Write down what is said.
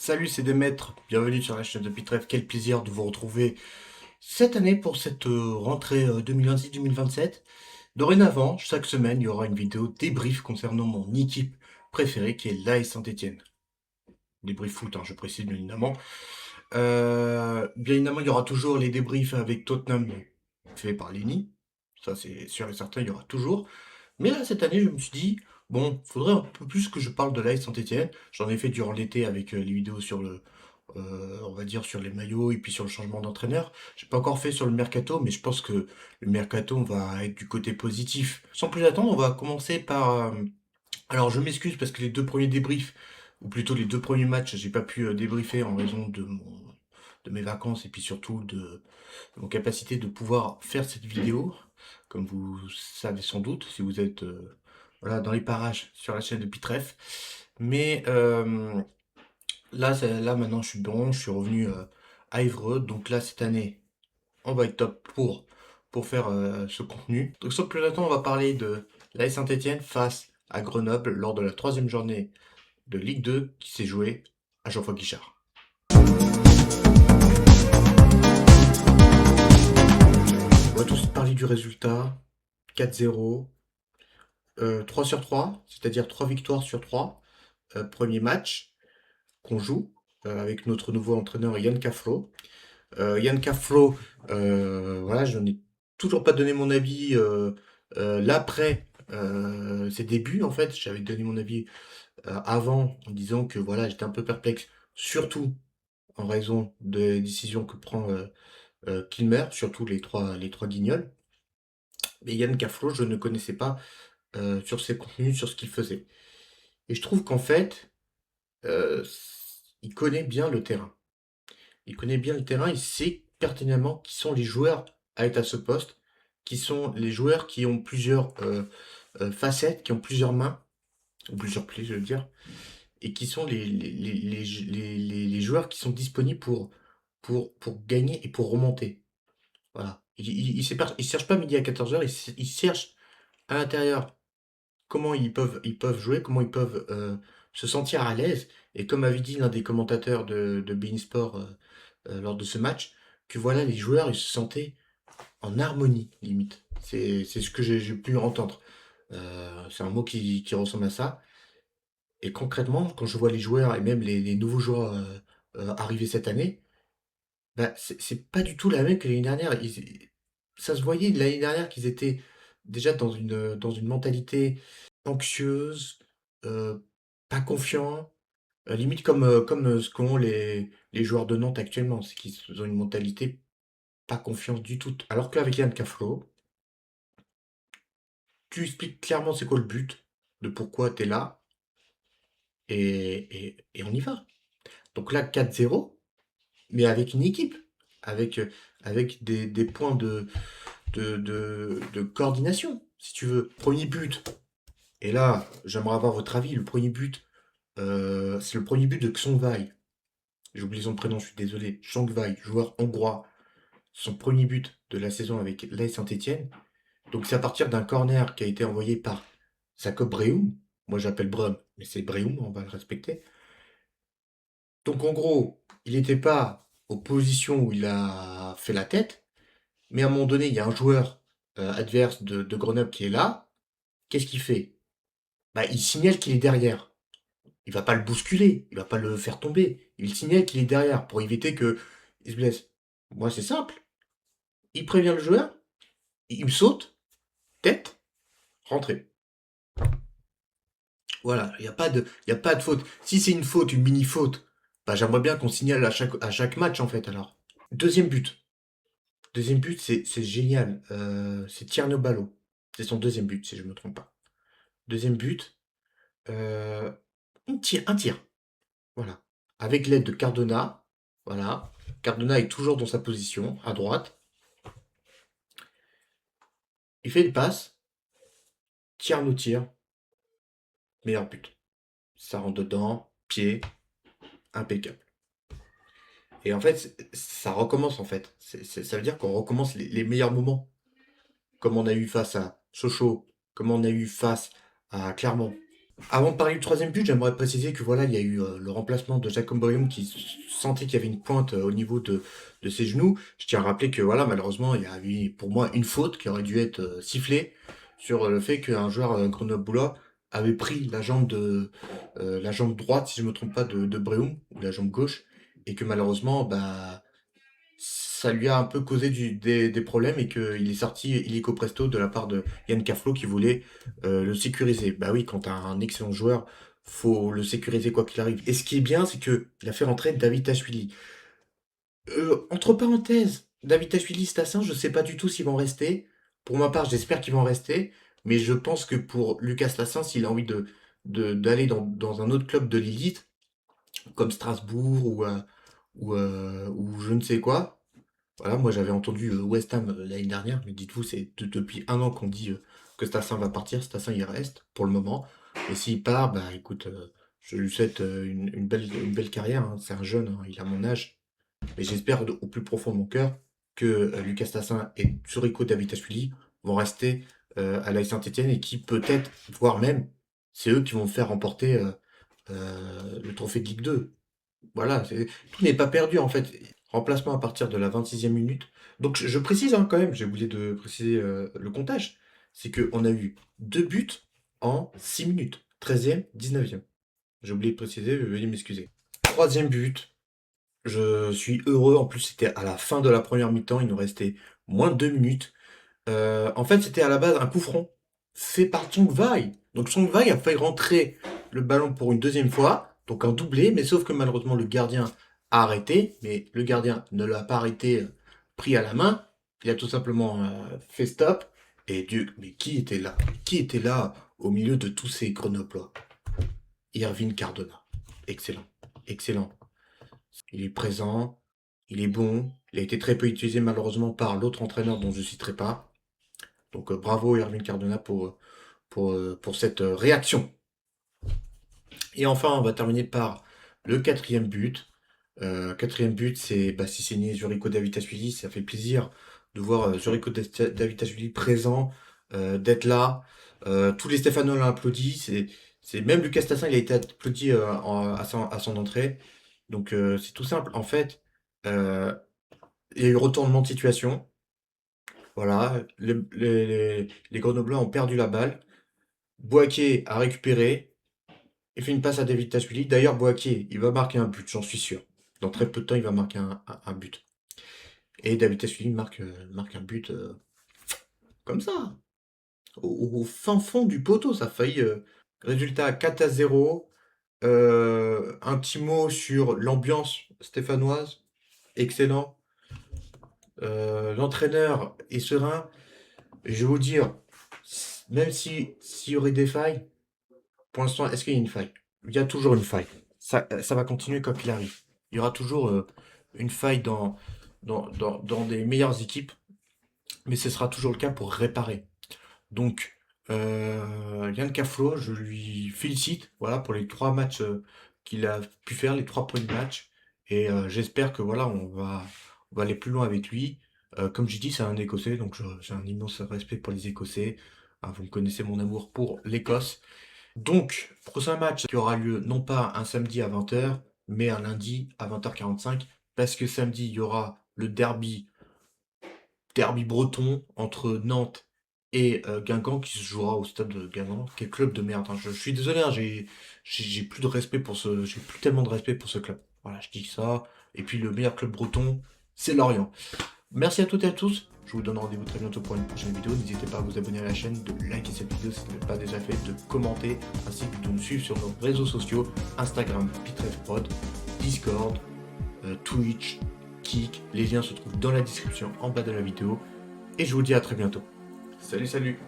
Salut, c'est Demettre. Bienvenue sur la chaîne de Pitref. Quel plaisir de vous retrouver cette année pour cette rentrée 2026-2027. Dorénavant, chaque semaine, il y aura une vidéo débrief concernant mon équipe préférée qui est l'AS Saint-Étienne. Débrief foot, hein, je précise bien évidemment. Bien évidemment, il y aura toujours les débriefs avec Tottenham fait par Lenny. Ça, c'est sûr et certain, il y aura toujours. Mais là, cette année, je me suis dit, bon, faudrait un peu plus que je parle de l'AS Saint-Étienne. J'en ai fait durant l'été avec les vidéos sur on va dire sur les maillots et puis sur le changement d'entraîneur. J'ai pas encore fait sur le mercato, mais je pense que le mercato, on va être du côté positif. Sans plus attendre, on va commencer par. Alors, je m'excuse parce que les deux premiers débriefs, ou plutôt les deux premiers matchs, j'ai pas pu débriefer en raison de mes vacances et puis surtout de mon capacité de pouvoir faire cette vidéo, comme vous savez sans doute, si vous êtes voilà, dans les parages sur la chaîne de Pitref. Mais là, là, maintenant, je suis bon, je suis revenu à Évreux. Donc là, cette année, on va être top pour faire ce contenu. Donc sans plus attendre, on va parler de l'AS Saint-Étienne face à Grenoble lors de la troisième journée de Ligue 2 qui s'est jouée à Geoffroy Guichard. On va tout de suite parler du résultat. 4-0, 3 sur 3, c'est-à-dire 3 victoires sur 3. Premier match qu'on joue avec notre nouveau entraîneur Yann Cafro. Yann Cafro, voilà, je n'ai toujours pas donné mon avis l'après ses débuts en fait. J'avais donné mon avis avant en disant que voilà, j'étais un peu perplexe, surtout en raison des décisions que prend Kilmer, surtout les trois guignols. Mais Yann Cafro, je ne connaissais pas sur ses contenus, sur ce qu'il faisait. Et je trouve qu'en fait, euh, il connaît bien le terrain. Il connaît bien le terrain, il sait pertinemment qui sont les joueurs à être à ce poste, qui sont les joueurs qui ont plusieurs facettes, qui ont plusieurs mains, ou plusieurs pieds, je veux dire, et qui sont les joueurs qui sont disponibles pour gagner et pour remonter. Voilà. Il cherche pas midi à 14h, il cherche à l'intérieur comment ils peuvent jouer, comment ils peuvent se sentir à l'aise. Et comme avait dit l'un des commentateurs de beIN Sport lors de ce match, que voilà, les joueurs, ils se sentaient en harmonie, limite. C'est ce que j'ai pu entendre. C'est un mot qui ressemble à ça. Et concrètement, quand je vois les joueurs et même les nouveaux joueurs arriver cette année, bah, c'est pas du tout la même que l'année dernière. Ça se voyait l'année dernière qu'ils étaient déjà dans une mentalité anxieuse, euh, pas confiants, limite comme ce qu'ont les joueurs de Nantes actuellement, c'est qu'ils ont une mentalité pas confiance du tout. Alors qu'avec Yann Cafro, tu expliques clairement c'est quoi le but, de pourquoi tu es là, et on y va. Donc là, 4-0, mais avec une équipe, avec, euh, avec des points de coordination, si tu veux. Premier but, et là, j'aimerais avoir votre avis, le premier but, c'est le premier but de Xongwai. J'ai oublié son prénom, je suis désolé. Xongwai, joueur hongrois, son premier but de la saison avec l'AS Saint-Étienne. Donc c'est à partir d'un corner qui a été envoyé par Jacob Breum. Moi j'appelle Brum, mais c'est Breum, on va le respecter. Donc en gros, il n'était pas aux positions où il a fait la tête, mais à un moment donné, il y a un joueur adverse de Grenoble qui est là. Qu'est-ce qu'il fait? Bah, il signale qu'il est derrière. Il va pas le bousculer, il va pas le faire tomber. Il signale qu'il est derrière pour éviter que il se blesse. Moi, c'est simple. Il prévient le joueur, il me saute, tête, rentrée. Voilà, il y a pas de faute. Si c'est une faute, une mini-faute, bah, j'aimerais bien qu'on signale à chaque match, en fait, alors. Deuxième but. Deuxième but, c'est génial. C'est Tierno Ballo. C'est son deuxième but, si je ne me trompe pas. Deuxième but, euh, un tir. Voilà. Avec l'aide de Cardona. Voilà. Cardona est toujours dans sa position, à droite. Il fait une passe. Tierno tire. Meilleur but. Ça rentre dedans. Pied. Impeccable. Et en fait, ça recommence en fait. Ça veut dire qu'on recommence les meilleurs moments. Comme on a eu face à Sochaux, comme on a eu face à Clermont. Avant de parler du troisième but, j'aimerais préciser que voilà, il y a eu le remplacement de Jacob Brehum qui sentait qu'il y avait une pointe au niveau de ses genoux. Je tiens à rappeler que voilà, malheureusement, il y a eu pour moi une faute qui aurait dû être sifflée sur le fait qu'un joueur grenoblois avait pris la jambe droite, si je me trompe pas, de Brehum, ou la jambe gauche, et que malheureusement, bah, ça lui a un peu causé des problèmes et qu'il est sorti illico presto de la part de Yann Kaflo qui voulait le sécuriser. Bah oui, quand t'as un excellent joueur, faut le sécuriser quoi qu'il arrive. Et ce qui est bien, c'est que il a fait rentrer David Tachvili. Entre parenthèses, David Tachvili, Stassin, je sais pas du tout s'ils vont rester. Pour ma part, j'espère qu'ils vont rester. Mais je pense que pour Lucas Stassin, s'il a envie d'aller dans un autre club de l'élite, comme Strasbourg ou je ne sais quoi, voilà, moi j'avais entendu West Ham l'année dernière, mais dites-vous, c'est depuis un an qu'on dit que Stassin va partir, Stassin il reste pour le moment. Et s'il part, bah écoute, je lui souhaite une belle carrière, hein. C'est un jeune, hein, il a mon âge. Mais j'espère au plus profond de mon cœur que Lucas Stassin et Tsuriko Davitashvili vont rester à l'AS Saint-Etienne et qui peut-être, voire même, c'est eux qui vont faire remporter le trophée de Ligue 2. Voilà, tout n'est pas perdu en fait. Remplacement à partir de la 26e minute. Donc je précise hein, quand même, j'ai oublié de préciser le comptage. C'est qu'on a eu deux buts en 6 minutes. 13e, 19e. J'ai oublié de préciser, veuillez m'excuser. Troisième but, je suis heureux. En plus, c'était à la fin de la première mi-temps, il nous restait moins de 2 minutes. En fait, c'était à la base un coup franc fait par Vai. Donc Vai a fait rentrer le ballon pour une deuxième fois, donc un doublé, mais sauf que malheureusement le gardien a arrêté, mais le gardien ne l'a pas arrêté pris à la main, il a tout simplement fait stop. Et Dieu, mais qui était là? Qui était là au milieu de tous ces Grenoblois? Irvine Cardona. Excellent, excellent. Il est présent, il est bon, il a été très peu utilisé malheureusement par l'autre entraîneur dont je ne citerai pas. Donc bravo Irvine Cardona pour cette réaction. Et enfin, on va terminer par le quatrième but. Quatrième but, c'est signé Zurico Davitashvili. Ça fait plaisir de voir Zurico Davitashvili présent, d'être là. Tous les Stéphanois l'ont applaudi. Même Lucas Tassin, il a été applaudi à son entrée. Donc c'est tout simple. En fait, euh, il y a eu retournement de situation. Voilà, les Grenoblois ont perdu la balle. Boaké a récupéré et fait une passe à David Tashvili. D'ailleurs, Boaké, il va marquer un but, j'en suis sûr. Dans très peu de temps, il va marquer un but. Et David Tashvili marque un but comme ça, au fin fond du poteau. Ça a failli. Résultat 4-0. Un petit mot sur l'ambiance stéphanoise. Excellent. L'entraîneur est serein. Je vais vous dire, même s'il y aurait des failles, pour l'instant, est-ce qu'il y a une faille? Il y a toujours une faille. Ça va continuer quoi qu'il arrive. Il y aura toujours une faille dans des meilleures équipes, mais ce sera toujours le cas pour réparer. Donc, Yann Kaflo, je lui félicite voilà, pour les trois matchs qu'il a pu faire, les trois premiers matchs. Et j'espère que voilà, on va aller plus loin avec lui. Comme j'ai dit, c'est un Écossais, donc j'ai un immense respect pour les Écossais. Ah, vous me connaissez mon amour pour l'Écosse. Donc, prochain match qui aura lieu non pas un samedi à 20h, mais un lundi à 20h45, parce que samedi, il y aura le derby breton entre Nantes et Guingamp qui se jouera au stade de Guingamp. Quel club de merde, hein. Je suis désolé, hein, j'ai plus de respect pour j'ai plus tellement de respect pour ce club. Voilà, je dis ça. Et puis le meilleur club breton, c'est Lorient. Merci à toutes et à tous. Je vous donne rendez-vous très bientôt pour une prochaine vidéo. N'hésitez pas à vous abonner à la chaîne, de liker cette vidéo si ce n'est pas déjà fait, de commenter, ainsi que de nous suivre sur nos réseaux sociaux, Instagram, PitRefProd, Discord, Twitch, Kik. Les liens se trouvent dans la description en bas de la vidéo. Et je vous dis à très bientôt. Salut, salut!